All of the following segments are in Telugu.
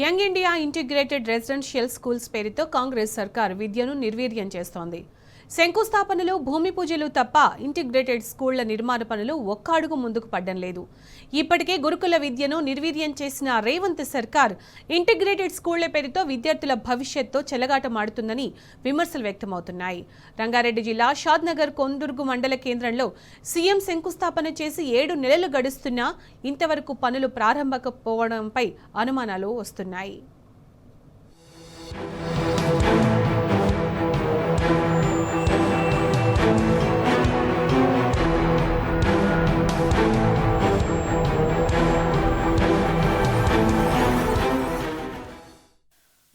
Young India integrated residential schools పేరుతో కాంగ్రెస్ సర్కార్ విద్యను నిర్వీర్యం చేస్తోంది. శంకుస్థాపనలు, భూమి పూజలు తప్ప ఇంటిగ్రేటెడ్ స్కూళ్ల నిర్మాణ పనులు ఒక్క అడుగు ముందుకు పడ్డం లేదు. ఇప్పటికే గురుకుల విద్యను నిర్వీర్యం చేసిన రేవంత్ సర్కార్ ఇంటిగ్రేటెడ్ స్కూళ్ల పేరుతో విద్యార్థుల భవిష్యత్తుతో చెలగాటమాడుతుందని విమర్శలు వ్యక్తమవుతున్నాయి. రంగారెడ్డి జిల్లా షాద్నగర్ కొందుర్గు మండల కేంద్రంలో సీఎం శంకుస్థాపన చేసి 7 నెలలు గడుస్తున్నా ఇంతవరకు పనులు ప్రారంభకపోవడంపై అనుమానాలు వస్తున్నాయి.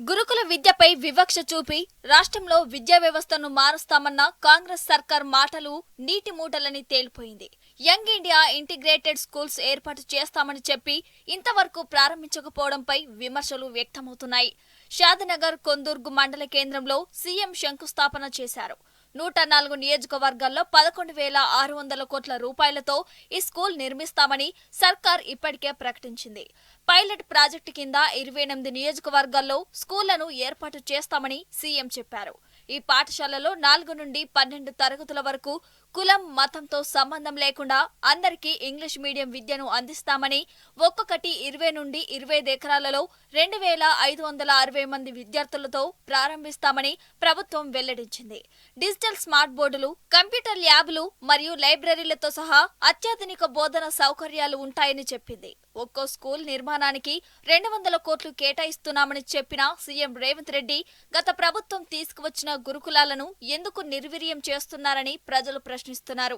గురుకుల విద్యపై వివక్ష చూపి రాష్ట్రంలో విద్యా వ్యవస్థను మారుస్తామన్న కాంగ్రెస్ సర్కార్ మాటలు నీటి మూటలని తేలిపోయింది. యంగ్ ఇండియా ఇంటిగ్రేటెడ్ స్కూల్స్ ఏర్పాటు చేస్తామని చెప్పి ఇంతవరకు ప్రారంభించకపోవడంపై విమర్శలు వ్యక్తమవుతున్నాయి. షాద్నగర్ కొందుర్గు మండల కేంద్రంలో సీఎం శంకుస్థాపన చేశారు. 104 నియోజకవర్గాల్లో 11,600 కోట్ల రూపాయలతో ఈ స్కూల్ నిర్మిస్తామని సర్కార్ ఇప్పటికే ప్రకటించింది. పైలట్ ప్రాజెక్టు కింద 28 నియోజకవర్గాల్లో స్కూళ్లను ఏర్పాటు చేస్తామని సీఎం చెప్పారు. ఈ పాఠశాలలో 4 నుండి 12 తరగతుల వరకు కులం, మతంతో సంబంధం లేకుండా అందరికీ ఇంగ్లీష్ మీడియం విద్యను అందిస్తామని, ఒక్కొక్కటి 20 నుండి 25 ఎకరాలలో 2,560 మంది విద్యార్థులతో ప్రారంభిస్తామని ప్రభుత్వం వెల్లడించింది. డిజిటల్ స్మార్ట్ బోర్డులు, కంప్యూటర్ ల్యాబ్లు మరియు లైబ్రరీలతో సహా అత్యాధునిక బోధన సౌకర్యాలు ఉంటాయని చెప్పింది. ఒక్కో స్కూల్ నిర్మాణానికి 200 కోట్లు కేటాయిస్తున్నామని చెప్పిన సీఎం రేవంత్ రెడ్డి గత ప్రభుత్వం తీసుకువచ్చిన గురుకులాలను ఎందుకు నిర్వీర్యం చేస్తున్నారని ప్రజలు ప్రశ్నిస్తున్నారు.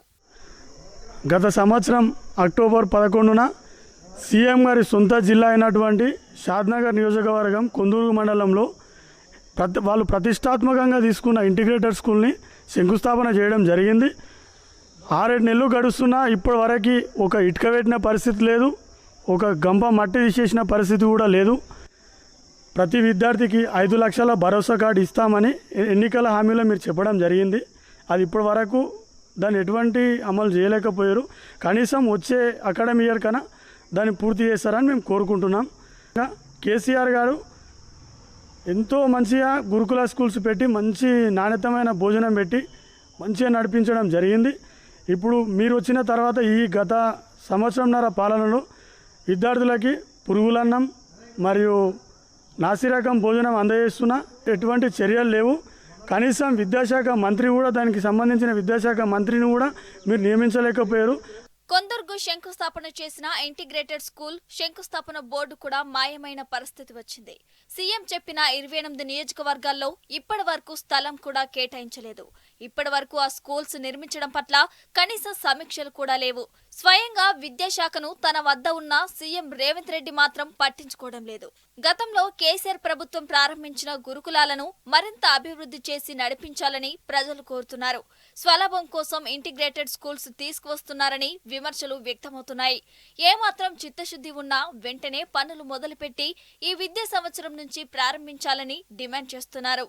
గత సంవత్సరం అక్టోబర్ 11న సీఎం గారి సొంత జిల్లా అయినటువంటి షాద్నగర్ నియోజకవర్గం కొందూరు మండలంలో వాళ్ళు ప్రతిష్టాత్మకంగా తీసుకున్న ఇంటిగ్రేటెడ్ స్కూల్ని శంకుస్థాపన చేయడం జరిగింది. 6-7 నెలలు గడుస్తున్నా ఇప్పటి వరకు ఒక ఇటుక పెట్టిన పరిస్థితి లేదు, ఒక గంప మట్టి తీసేసిన పరిస్థితి కూడా లేదు. ప్రతి విద్యార్థికి 5 లక్షల భరోసా కార్డు ఇస్తామని ఎన్నికల హామీలో మీరు చెప్పడం జరిగింది. అది ఇప్పటి వరకు దాన్ని ఎటువంటి అమలు చేయలేకపోయారు. కనీసం వచ్చే అకాడమీ ఇయర్ కన్నా దాన్ని పూర్తి చేస్తారని మేము కోరుకుంటున్నాం. కేసీఆర్ గారు ఎంతో మంచిగా గురుకుల స్కూల్స్ పెట్టి మంచి నాణ్యతమైన భోజనం పెట్టి మంచిగా నడిపించడం జరిగింది. ఇప్పుడు మీరు వచ్చిన తర్వాత ఈ గత సంవత్సరంన్నర పాలనలో విద్యార్థులకి పురుగులన్నం మరియు నాసిరకం భోజనం అందజేస్తున్నా ఎటువంటి చర్యలు లేవు. కనీసం విద్యాశాఖ మంత్రి కూడా దానికి సంబంధించిన విద్యాశాఖ మంత్రిని కూడా మీరు నియమించలేకపోయారు. కొందర్గు శంకుస్థాపన చేసిన ఇంటిగ్రేటెడ్ స్కూల్ శంకుస్థాపన బోర్డు కూడా మాయమైన పరిస్థితి వచ్చింది. సీఎం చెప్పిన 28 నియోజకవర్గాల్లో ఇప్పటి వరకు స్థలం కూడా కేటాయించలేదు. ఇప్పటి వరకు ఆ స్కూల్స్ నిర్మించడం పట్ల కనీస సమీక్షలు కూడా లేవు. స్వయంగా విద్యాశాఖను తన వద్ద ఉన్న సీఎం రేవంత్ రెడ్డి మాత్రం పట్టించుకోవడం లేదు. గతంలో కేసీఆర్ ప్రభుత్వం ప్రారంభించిన గురుకులాలను మరింత అభివృద్ధి చేసి నడిపించాలని ప్రజలు కోరుతున్నారు. స్వలాభం కోసం ఇంటిగ్రేటెడ్ స్కూల్స్ తీసుకువస్తున్నారని విమర్శలు వ్యక్తమవుతున్నాయి. ఏమాత్రం చిత్తశుద్ధి ఉన్నా వెంటనే పనులు మొదలుపెట్టి ఈ విద్యా సంవత్సరం నుంచి ప్రారంభించాలని డిమాండ్ చేస్తున్నారు.